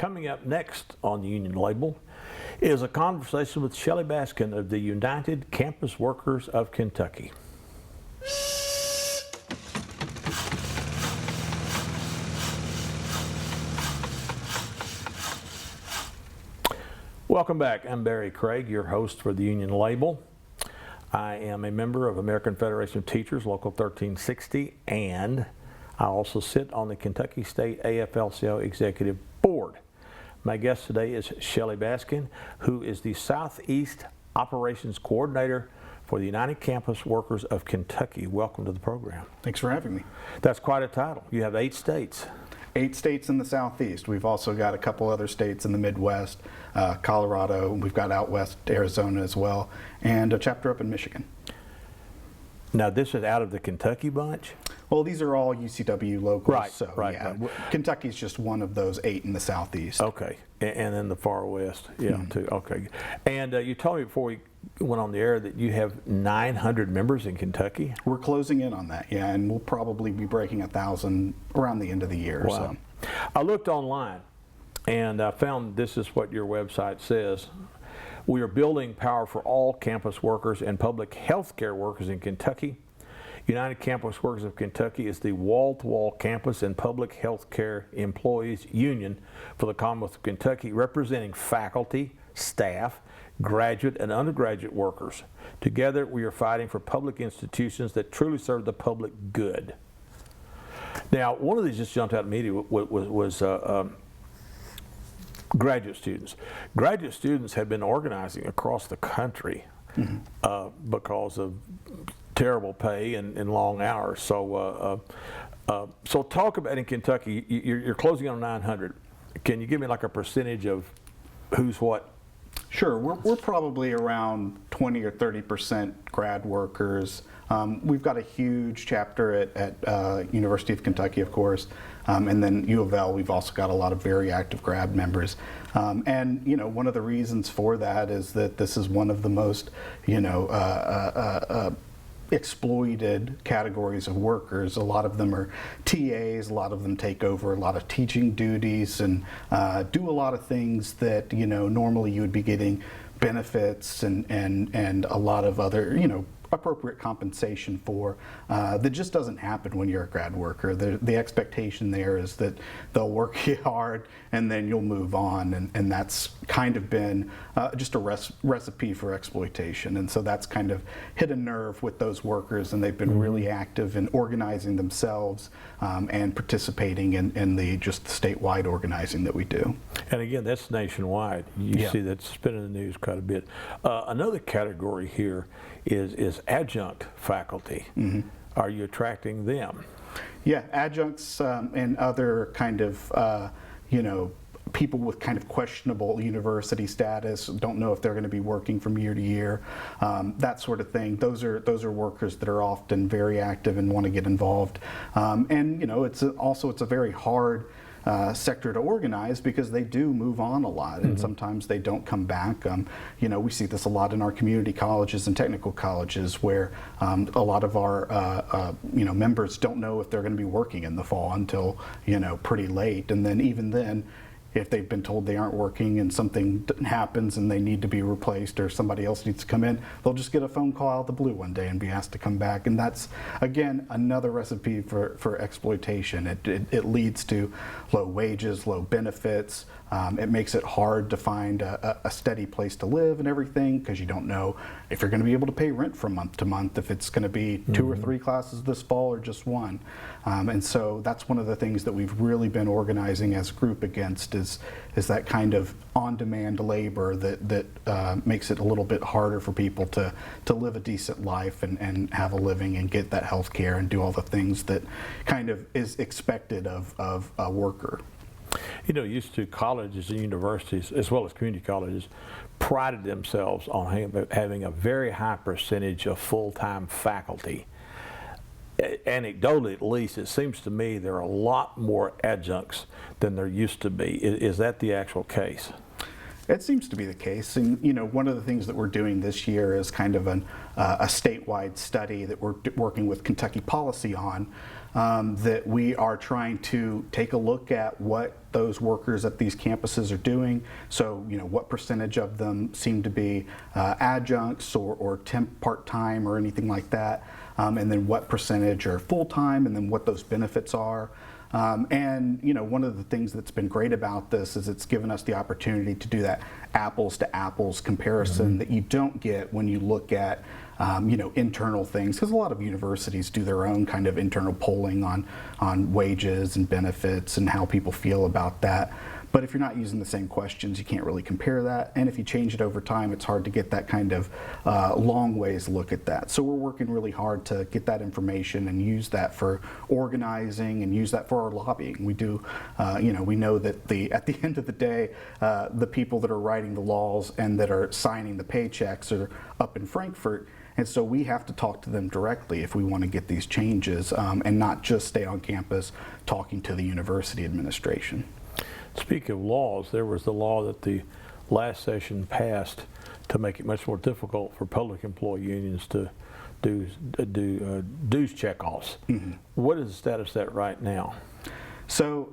Coming up next on the Union Label is a conversation with Shelly Baskin of the United Campus Workers of Kentucky. Welcome back. I'm Barry Craig, your host for the Union Label. I am a member of American Federation of Teachers, Local 1360, and I also sit on the Kentucky State AFL-CIO Executive Board. My guest today is Shelly Baskin, who is the Southeast Operations Coordinator for the United Campus Workers of Kentucky. Welcome to the program. Thanks for having me. That's quite a title. You have 8 states. 8 states in the Southeast. We've also got a couple other states in the Midwest, Colorado, we've got out west Arizona as well, and a chapter up in Michigan. Now this is out of the Kentucky bunch? Well, these are all UCW locals, Right, so right. Kentucky's just one of those 8 in the Southeast. Okay, and then the far west, too. Okay, and you told me before we went on the air that you have 900 members in Kentucky? We're closing in on that, and we'll probably be breaking 1,000 around the end of the year. Wow. So. I looked online and I found this is what your website says. We are building power for all campus workers and public health care workers in Kentucky. United Campus Workers of Kentucky is the wall-to-wall campus and public health care employees union for the Commonwealth of Kentucky, representing faculty, staff, graduate and undergraduate workers. Together we are fighting for public institutions that truly serve the public good. Now, one of these just jumped out immediately was graduate students. Graduate students have been organizing across the country because of terrible pay and long hours. So, so talk about in Kentucky. You're closing on 900. Can you give me like a percentage of who's what? Sure, we're probably around 20 or 30% grad workers. We've got a huge chapter at University of Kentucky, of course, and then U of L. We've also got a lot of very active grad members, and you know, one of the reasons for that is that this is one of the most, exploited categories of workers. A lot of them are TAs, a lot of them take over a lot of teaching duties and do a lot of things that, normally you would be getting benefits and a lot of other, appropriate compensation for, that just doesn't happen when you're a grad worker. The expectation there is that they'll work you hard and then you'll move on, and that's kind of been just a recipe for exploitation. And so that's kind of hit a nerve with those workers, and they've been really active in organizing themselves and participating in the just statewide organizing that we do. And again, that's nationwide. You see that's been in the news quite a bit. Another category here is adjunct faculty. Are you attracting them? Yeah, adjuncts and other kind of, people with kind of questionable university status, don't know if they're going to be working from year to year, that sort of thing. Those are workers that are often very active and want to get involved. And it's a very hard sector to organize because they do move on a lot, and sometimes they don't come back. We see this a lot in our community colleges and technical colleges, where a lot of our members don't know if they're going to be working in the fall until pretty late, and then even then, if they've been told they aren't working and something happens and they need to be replaced or somebody else needs to come in, they'll just get a phone call out of the blue one day and be asked to come back. And that's, again, another recipe for exploitation. It leads to low wages, low benefits. It makes it hard to find a steady place to live and everything, because you don't know if you're going to be able to pay rent from month to month, if it's going to be 2 or 3 classes this fall or just 1. And so that's one of the things that we've really been organizing as a group against is that kind of on-demand labor that makes it a little bit harder for people to live a decent life and have a living and get that health care and do all the things that kind of is expected of a worker. Used to colleges and universities, as well as community colleges, prided themselves on having a very high percentage of full-time faculty. Anecdotally, at least, it seems to me there are a lot more adjuncts than there used to be. Is that the actual case? It seems to be the case, and one of the things that we're doing this year is kind of a statewide study that we're working with Kentucky Policy on, that we are trying to take a look at what those workers at these campuses are doing. So, what percentage of them seem to be adjuncts or temp part-time or anything like that, and then what percentage are full-time, and then what those benefits are. And one of the things that's been great about this is it's given us the opportunity to do that apples to apples comparison that you don't get when you look at internal things, because a lot of universities do their own kind of internal polling on wages and benefits and how people feel about that. But if you're not using the same questions, you can't really compare that. And if you change it over time, it's hard to get that kind of long ways look at that. So we're working really hard to get that information and use that for organizing and use that for our lobbying. We do, we know that at the end of the day, the people that are writing the laws and that are signing the paychecks are up in Frankfort. And so we have to talk to them directly if we want to get these changes and not just stay on campus talking to the university administration. Speaking of laws, there was the law that the last session passed to make it much more difficult for public employee unions to do dues checkoffs. What is the status of that right now? So,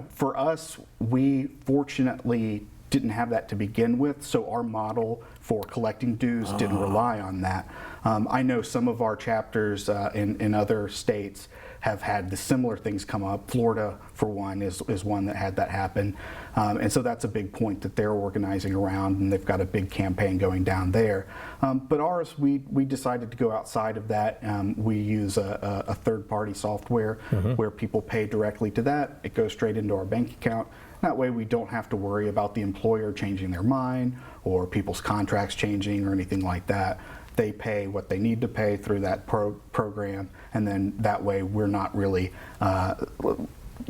for us, we fortunately didn't have that to begin with, so our model for collecting dues didn't rely on that. I know some of our chapters in other states have had the similar things come up. Florida, for one, is one that had that happen. And so that's a big point that they're organizing around, and they've got a big campaign going down there. But ours, we decided to go outside of that. We use a third-party software where people pay directly to that. It goes straight into our bank account. That way we don't have to worry about the employer changing their mind or people's contracts changing or anything like that. They pay what they need to pay through that program, and then that way we're not really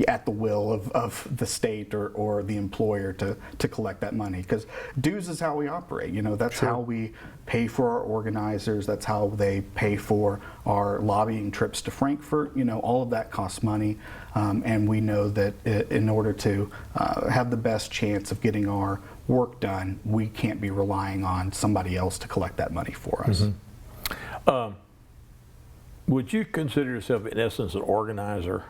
at the will of the state or the employer to collect that money, because dues is how we operate. That's how we pay for our organizers. That's how they pay for our lobbying trips to Frankfurt. All of that costs money, and we know that in order to have the best chance of getting our work done, we can't be relying on somebody else to collect that money for us. Would you consider yourself, in essence, an organizer?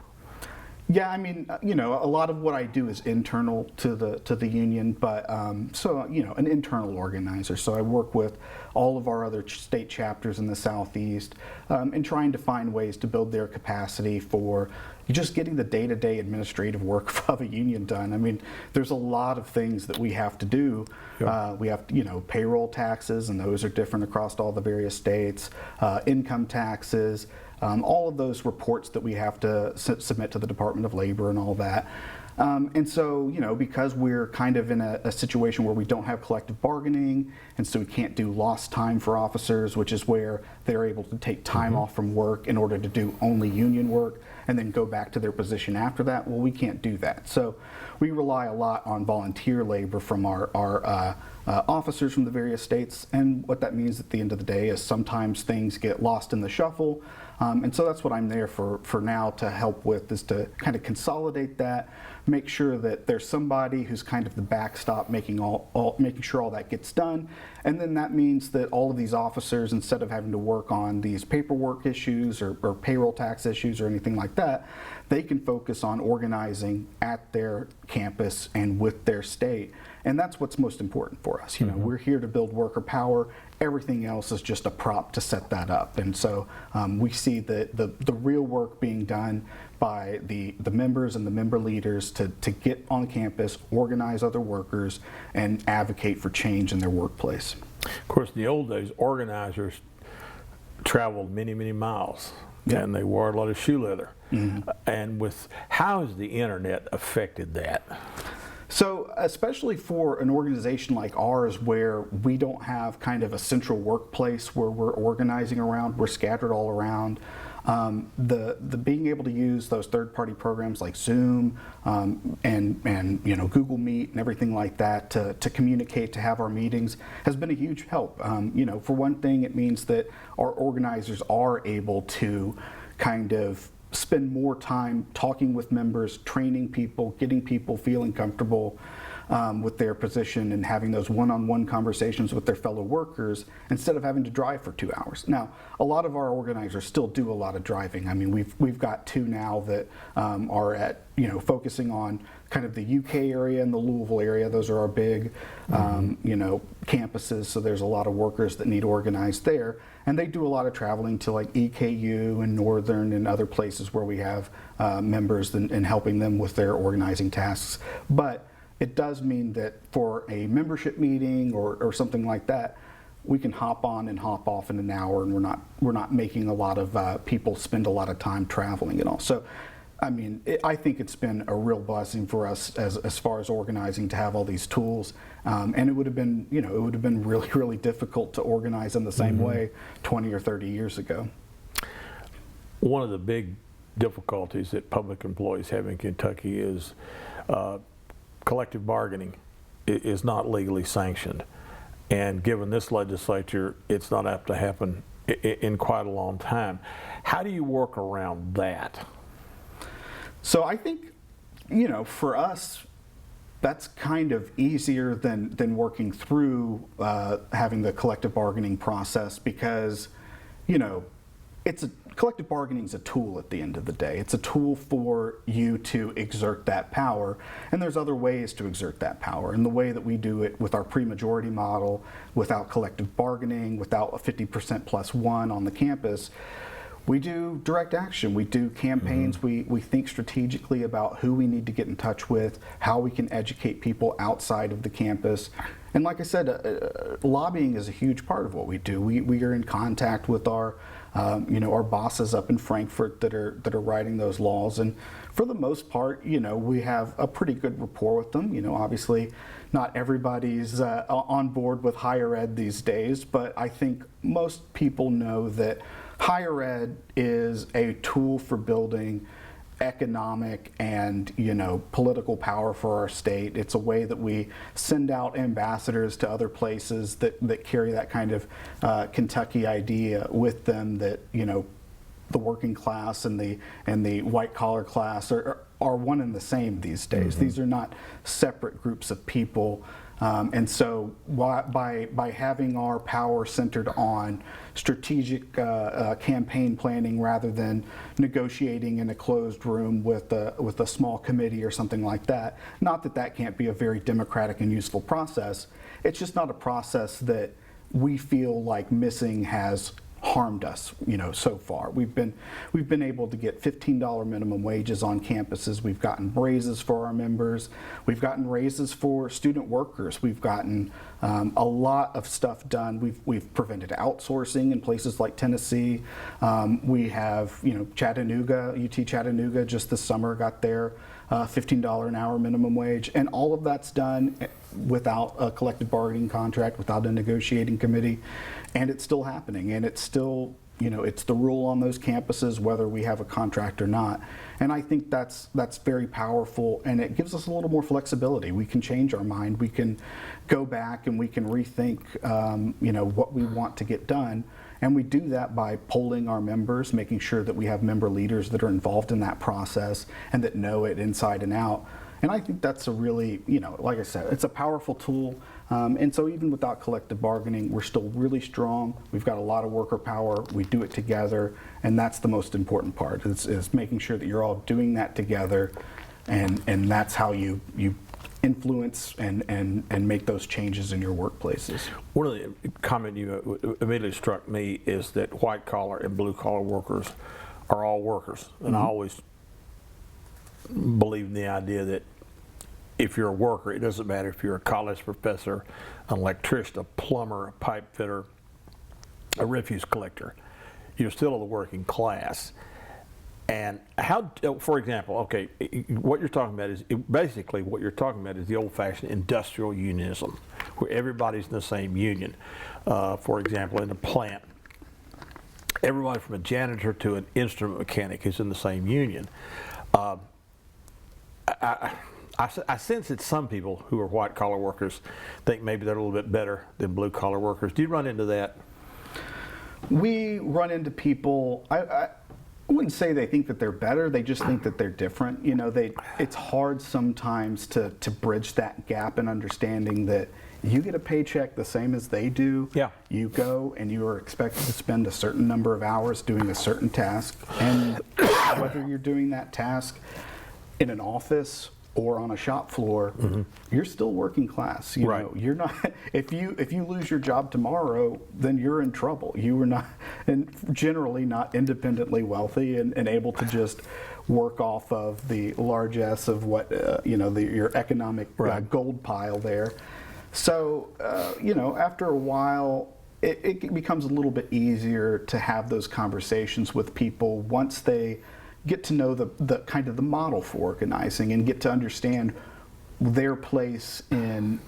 Yeah, a lot of what I do is internal to the union, but an internal organizer. So I work with all of our other state chapters in the Southeast and trying to find ways to build their capacity for just getting the day-to-day administrative work of a union done. There's a lot of things that we have to do. Yep. We have, payroll taxes, and those are different across all the various states, income taxes, all of those reports that we have to submit to the Department of Labor and all that. And so, because we're kind of in a situation where we don't have collective bargaining, and so we can't do lost time for officers, which is where they're able to take time off from work in order to do only union work and then go back to their position after that. Well, we can't do that. So we rely a lot on volunteer labor from our officers from the various states. And what that means at the end of the day is sometimes things get lost in the shuffle. And so that's what I'm there for now to help with, is to kind of consolidate that, make sure that there's somebody who's kind of the backstop making sure all that gets done. And then that means that all of these officers, instead of having to work on these paperwork issues or payroll tax issues or anything like that, they can focus on organizing at their campus and with their state. And that's what's most important for us. We're here to build worker power. Everything else is just a prop to set that up. And so we see the real work being done by the members and the member leaders to get on campus, organize other workers, and advocate for change in their workplace. Of course, in the old days, organizers traveled many, many miles, and they wore a lot of shoe leather. And how has the internet affected that? So especially for an organization like ours, where we don't have kind of a central workplace where we're organizing around, we're scattered all around. The being able to use those third-party programs like Zoom and Google Meet and everything like that to communicate, to have our meetings, has been a huge help. For one thing, it means that our organizers are able to kind of spend more time talking with members, training people, getting people feeling comfortable. with their position and having those one-on-one conversations with their fellow workers instead of having to drive for 2 hours. Now, a lot of our organizers still do a lot of driving. I mean, we've got two now that are at, focusing on kind of the UK area and the Louisville area. Those are our big, campuses. So there's a lot of workers that need organized there. And they do a lot of traveling to like EKU and Northern and other places where we have members and helping them with their organizing tasks. But it does mean that for a membership meeting or something like that, we can hop on and hop off in an hour, and we're not making a lot of people spend a lot of time traveling and all. So, I mean, I think it's been a real blessing for us as far as organizing to have all these tools, and it would have been really, really difficult to organize in the same way 20 or 30 years ago. One of the big difficulties that public employees have in Kentucky is collective bargaining is not legally sanctioned, and given this legislature, it's not apt to happen in quite a long time. How do you work around that? So I think, for us, that's kind of easier than working through having the collective bargaining process because, collective bargaining is a tool at the end of the day. It's a tool for you to exert that power, and there's other ways to exert that power. And the way that we do it with our pre-majority model, without collective bargaining, without a 50% plus one on the campus, we do direct action. We do campaigns. We think strategically about who we need to get in touch with, how we can educate people outside of the campus. And like I said, lobbying is a huge part of what we do. We are in contact with our bosses up in Frankfort that are writing those laws. And for the most part, we have a pretty good rapport with them. Obviously not everybody's on board with higher ed these days, but I think most people know that higher ed is a tool for building economic and political power for our state. It's a way that we send out ambassadors to other places that carry that kind of Kentucky idea with them, that the working class and the white collar class are one and the same these days. These are not separate groups of people. And so by having our power centered on strategic campaign planning rather than negotiating in a closed room with a small committee or something like that, not that that can't be a very democratic and useful process, it's just not a process that we feel like missing has harmed us, so far. We've been able to get $15 minimum wages on campuses. We've gotten raises for our members. We've gotten raises for student workers. We've gotten a lot of stuff done. We've prevented outsourcing in places like Tennessee. We have, Chattanooga, UT Chattanooga just this summer got their $15 an hour minimum wage, and all of that's done without a collective bargaining contract, without a negotiating committee, and it's still happening, and it's still, it's the rule on those campuses whether we have a contract or not. And I think that's very powerful, and it gives us a little more flexibility. We can change our mind, we can go back and we can rethink what we want to get done. And we do that by polling our members, making sure that we have member leaders that are involved in that process and that know it inside and out. And I think that's a really, like I said, it's a powerful tool. And so even without collective bargaining, we're still really strong. We've got a lot of worker power. We do it together. And that's the most important part, is making sure that you're all doing that together. And that's how you influence and make those changes in your workplaces. One of the comment you immediately struck me is that white collar and blue collar workers are all workers. And I always believe in the idea that if you're a worker, it doesn't matter if you're a college professor, an electrician, a plumber, a pipe fitter, a refuse collector, you're still the working class. And how, for example, okay, what you're talking about is basically the old-fashioned industrial unionism, where everybody's in the same union. For example, in a plant, everybody from a janitor to an instrument mechanic is in the same union. I sense that some people who are white-collar workers think maybe they're a little bit better than blue-collar workers. Do you run into that? We run into people. I wouldn't say they think that they're better. They just think that they're different. You know, it's hard sometimes to bridge that gap in understanding that you get a paycheck the same as they do. Yeah. You go and you are expected to spend a certain number of hours doing a certain task. And whether you're doing that task in an office or on a shop floor, you're still working class. You know, you're not. If you lose your job tomorrow, then you're in trouble. You are not, and generally not independently wealthy and able to just work off of the largesse of what your economic gold pile there. So after a while, it becomes a little bit easier to have those conversations with people once they get to know the kind of the model for organizing and get to understand their place in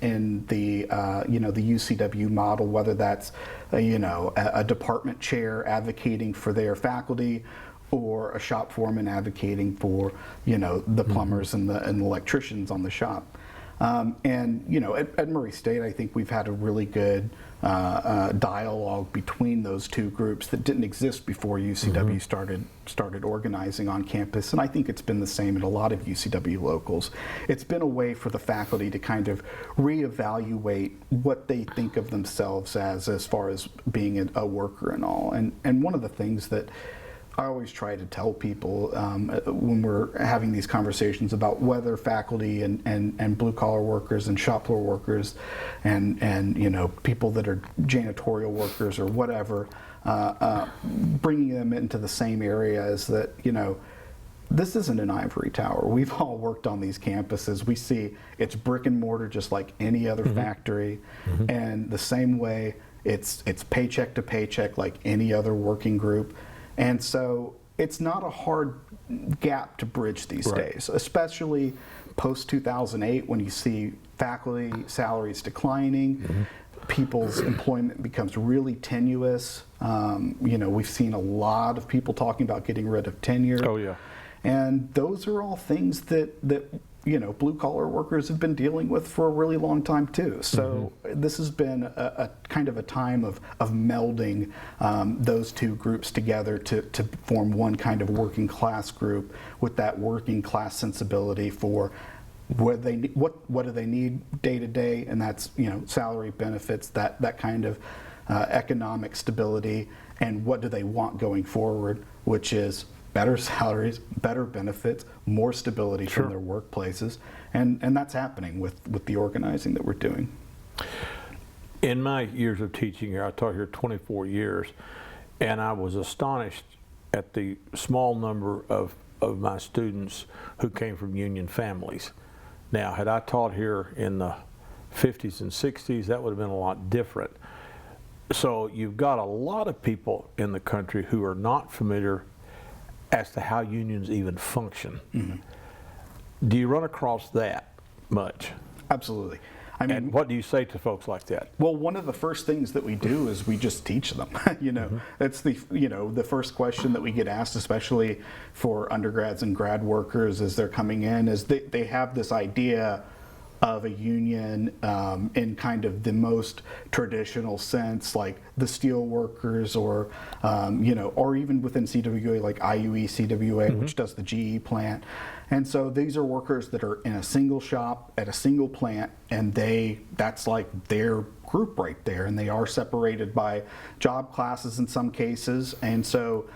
the the UCW model, whether that's a department chair advocating for their faculty or a shop foreman advocating for the plumbers and the electricians on the shop. At Murray State, I think we've had a really good dialogue between those two groups that didn't exist before UCW started organizing on campus, and I think it's been the same at a lot of UCW locals. It's been a way for the faculty to kind of reevaluate what they think of themselves as far as being a worker and all. And one of the things that I always try to tell people when we're having these conversations about whether faculty and blue collar workers and shop floor workers and people that are janitorial workers or whatever, bringing them into the same area is that this isn't an ivory tower. We've all worked on these campuses. We see it's brick and mortar just like any other factory, and the same way it's paycheck to paycheck like any other working group. And so it's not a hard gap to bridge these days, especially post-2008 when you see faculty salaries declining, people's employment becomes really tenuous. We've seen a lot of people talking about getting rid of tenure. Oh, yeah. And those are all things that blue collar workers have been dealing with for a really long time too. So this has been a kind of a time of melding those two groups together to form one kind of working class group with that working class sensibility for what do they need day to day, and that's salary, benefits, that kind of economic stability, and what do they want going forward, which is better salaries, better benefits, more stability from their workplaces, and that's happening with the organizing that we're doing. In my years of teaching here, I taught here 24 years, and I was astonished at the small number of my students who came from union families. Now, had I taught here in the 50s and 60s, that would have been a lot different. So you've got a lot of people in the country who are not familiar as to how unions even function. Do you run across that much? Absolutely. I mean, and what do you say to folks like that? Well, one of the first things that we do is we just teach them. That's the first question that we get asked, especially for undergrads and grad workers as they're coming in, is they have this idea of a union in kind of the most traditional sense, like the steel workers, or or even within CWA, like IUE CWA, which does the GE plant. And so these are workers that are in a single shop at a single plant, and that's like their group right there, and they are separated by job classes in some cases. And so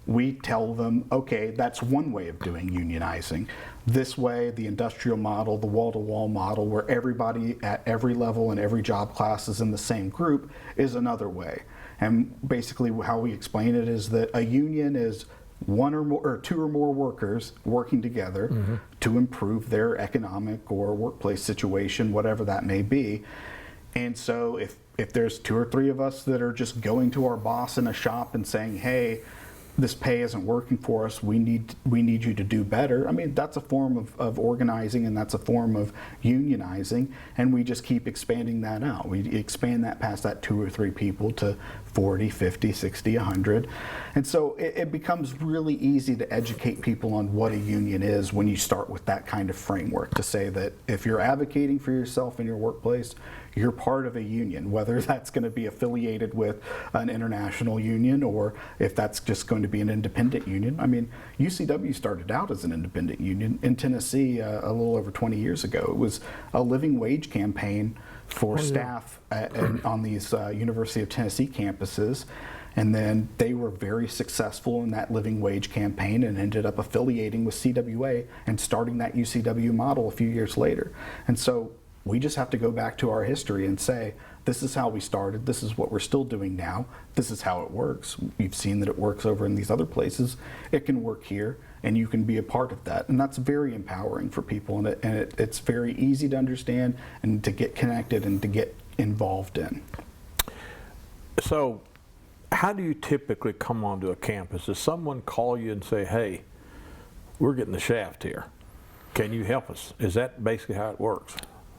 we tell them, okay, that's one way of doing unionizing. This way, the industrial model, the wall-to-wall model, where everybody at every level and every job class is in the same group, is another way. And basically how we explain it is that a union is one or more, or two or more workers working together to improve their economic or workplace situation, whatever that may be. And so if there's two or three of us that are just going to our boss in a shop and saying, hey, this pay isn't working for us, we need you to do better. I mean, that's a form of organizing, and that's a form of unionizing, and we just keep expanding that out. We expand that past that two or three people to 40, 50, 60, 100. And so it becomes really easy to educate people on what a union is when you start with that kind of framework, to say that if you're advocating for yourself in your workplace, you're part of a union, whether that's going to be affiliated with an international union or if that's just going to be an independent union. I mean, UCW started out as an independent union in Tennessee a little over 20 years ago. It was a living wage campaign for staff on these University of Tennessee campuses. And then they were very successful in that living wage campaign and ended up affiliating with CWA and starting that UCW model a few years later. And so we just have to go back to our history and say, this is how we started, this is what we're still doing now, this is how it works. We've seen that it works over in these other places. It can work here, and you can be a part of that. And that's very empowering for people, and it's very easy to understand and to get connected and to get involved in. So, how do you typically come onto a campus? Does someone call you and say, hey, we're getting the shaft here, can you help us? Is that basically how it works?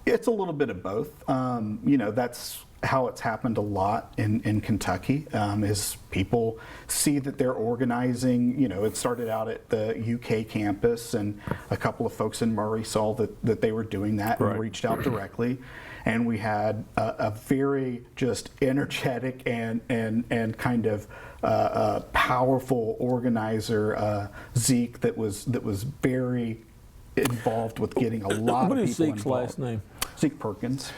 It's a little bit of both. You know, that's how it's happened a lot in Kentucky, is people see that they're organizing. You know, it started out at the UK campus, and a couple of folks in Murray saw that they were doing that and reached out directly. And we had a very just energetic and kind of powerful organizer, Zeke, that was very involved with getting a lot of people involved. What is Zeke's last name? Zeke Perkins.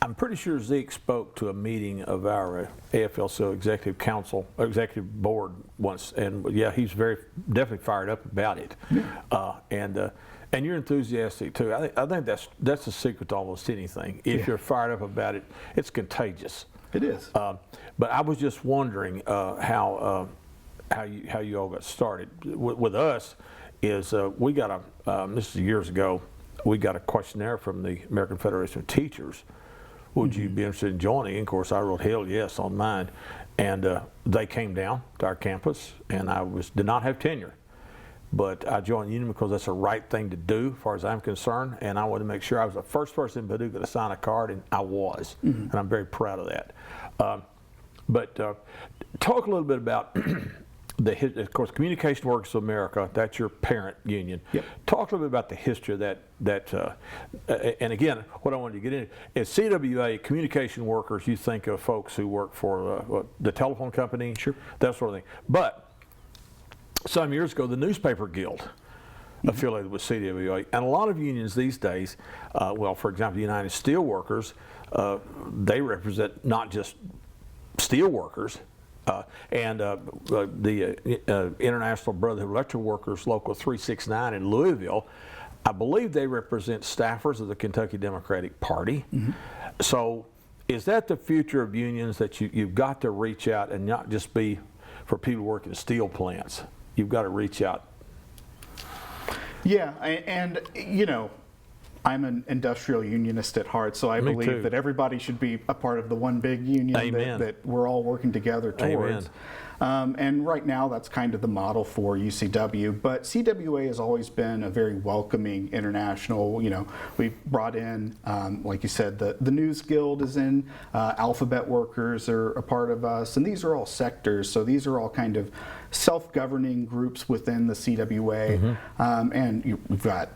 I'm pretty sure Zeke spoke to a meeting of our AFL-CIO executive board once, and yeah, he's definitely fired up about it. Yeah. And you're enthusiastic too. I think that's the secret to almost anything. If you're fired up about it, it's contagious. It is. But I was just wondering how you all got started. With us is we got this is years ago. We got a questionnaire from the American Federation of Teachers. Would you be interested in joining? And of course, I wrote hell yes on mine, and they came down to our campus, and I did not have tenure, but I joined the union because that's the right thing to do, as far as I'm concerned. And I wanted to make sure I was the first person in Paducah to sign a card, and I was, and I'm very proud of that. But talk a little bit about. Of course, Communication Workers of America, that's your parent union. Yep. Talk a little bit about the history of that. And again, what I wanted to get into is CWA, Communication Workers, you think of folks who work for the telephone company, sure, that sort of thing. But some years ago, the Newspaper Guild affiliated with CWA. And a lot of unions these days, well, for example, the United Steelworkers, they represent not just steel workers, and the International Brotherhood of Electrical Workers, Local 369 in Louisville, I believe they represent staffers of the Kentucky Democratic Party. So is that the future of unions, that you've got to reach out and not just be for people working steel plants? You've got to reach out. Yeah, and you know, I'm an industrial unionist at heart, so I believe that everybody should be a part of the one big union that we're all working together towards. And right now, that's kind of the model for UCW. But CWA has always been a very welcoming international. You know, we've brought in, like you said, the News Guild is in, Alphabet Workers are a part of us, and these are all sectors. So these are all kind of self-governing groups within the CWA. And we've got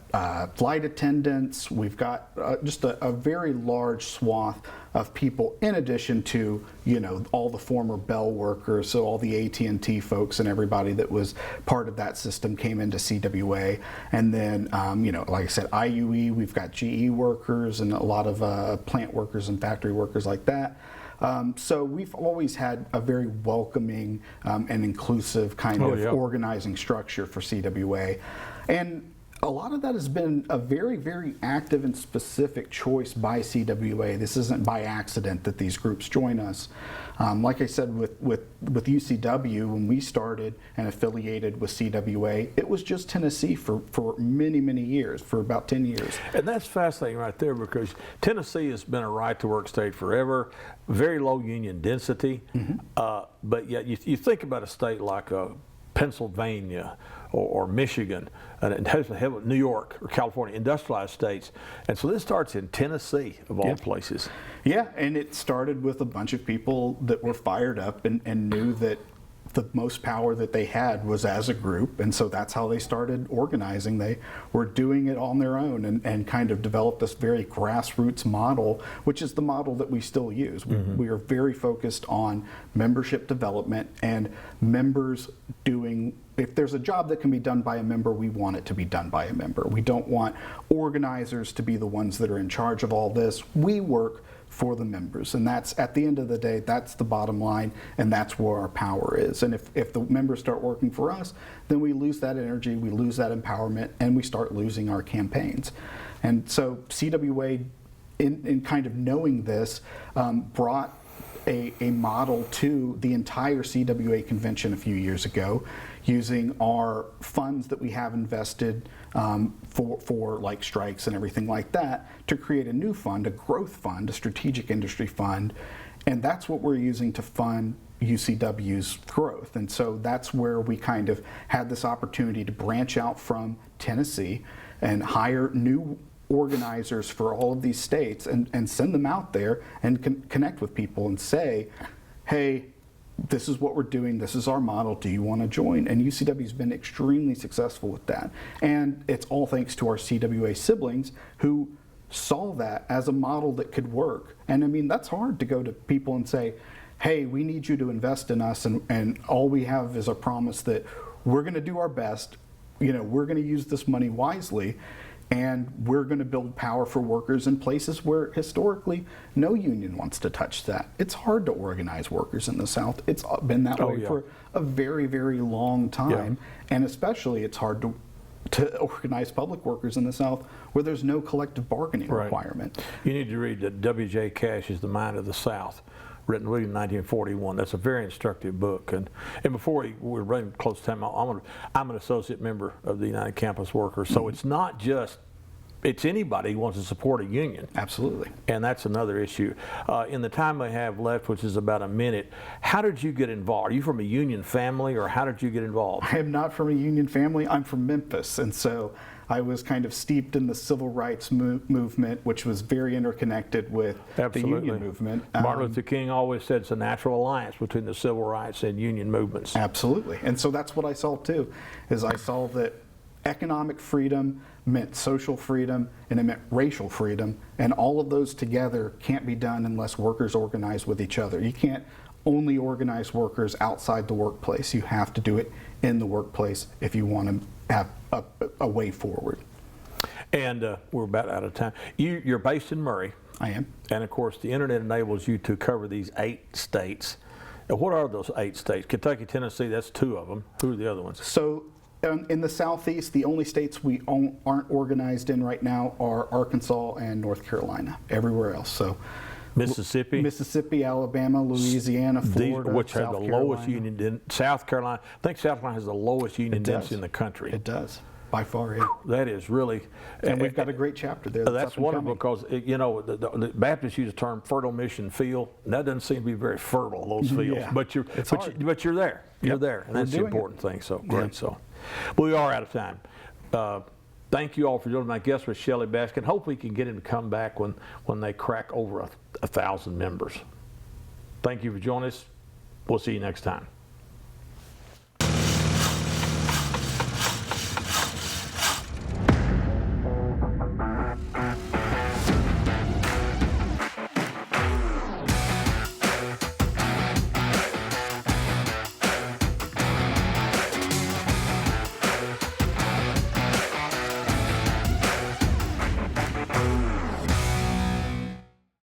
flight attendants. We've got just a very large swath of people, in addition to, you know, all the former Bell workers, so all the AT&T folks and everybody that was part of that system came into CWA. And then, you know, like I said, IUE, we've got GE workers and a lot of plant workers and factory workers like that. So we've always had a very welcoming and inclusive kind of organizing structure for CWA. And a lot of that has been a very, very active and specific choice by CWA. This isn't by accident that these groups join us. Like I said, with UCW, when we started and affiliated with CWA, it was just Tennessee for many, many years, for about 10 years. And that's fascinating right there, because Tennessee has been a right-to-work state forever, very low union density, but yet you think about a state like Pennsylvania or Michigan, and New York or California, industrialized states. And so this starts in Tennessee, of all places. Yeah, and it started with a bunch of people that were fired up and knew that the most power that they had was as a group, and so that's how they started organizing. They were doing it on their own and kind of developed this very grassroots model, which is the model that we still use. We are very focused on membership development and members doing, if there's a job that can be done by a member, we want it to be done by a member. We don't want organizers to be the ones that are in charge of all this. We work for the members, and that's, at the end of the day, that's the bottom line, and that's where our power is. And if the members start working for us, then we lose that energy, we lose that empowerment, and we start losing our campaigns. And so CWA, in kind of knowing this, brought a model to the entire CWA convention a few years ago, using our funds that we have invested for like strikes and everything like that, to create a new fund, a growth fund, a strategic industry fund, and that's what we're using to fund UCW's growth. And so that's where we kind of had this opportunity to branch out from Tennessee and hire new organizers for all of these states and send them out there and connect with people and say, hey, this is what we're doing, this is our model, do you want to join? And UCW's been extremely successful with that. And it's all thanks to our CWA siblings who saw that as a model that could work. And I mean, that's hard to go to people and say, hey, we need you to invest in us, and all we have is a promise that we're going to do our best, we're going to use this money wisely, and we're going to build power for workers in places where historically no union wants to touch that. It's hard to organize workers in the South. It's been that way for a very, very long time. And especially it's hard to organize public workers in the South where there's no collective bargaining requirement. You need to read that W.J. Cash's The Mind of the South, written in 1941. That's a very instructive book. And before we're running close to time, I'm an associate member of the United Campus Workers. So it's not just, it's anybody who wants to support a union. Absolutely. And that's another issue. In the time we have left, which is about a minute, how did you get involved? Are you from a union family, or how did you get involved? I am not from a union family. I'm from Memphis. And so I was kind of steeped in the civil rights movement, which was very interconnected with the union movement. Martin Luther King always said it's a natural alliance between the civil rights and union movements. Absolutely. And so that's what I saw too, is I saw that economic freedom meant social freedom, and it meant racial freedom, and all of those together can't be done unless workers organize with each other. You can't only organize workers outside the workplace. You have to do it in the workplace if you want to have a way forward. And we're about out of time. You're based in Murray. I am. And of course, the internet enables you to cover these 8 states. Now, what are those 8 states? Kentucky, Tennessee, that's 2 of them. Who are the other ones? So in the Southeast, the only states we aren't organized in right now are Arkansas and North Carolina. Everywhere else. So Mississippi, Alabama, Louisiana, Florida, which have the Carolina. lowest union. South Carolina, I think South Carolina has the lowest union density in the country. It does, by far. Yeah. That is really, and we've got a great chapter there. That's wonderful, because the Baptists use the term fertile mission field, and that doesn't seem to be very fertile, those fields. Yeah. But you're there. You're there, and that's the important thing. So great. Yeah. So, well, we are out of time. Thank you all for joining. My guest was Shelly Baskin. Hope we can get him to come back when they crack over 1,000 members. Thank you for joining us. We'll see you next time.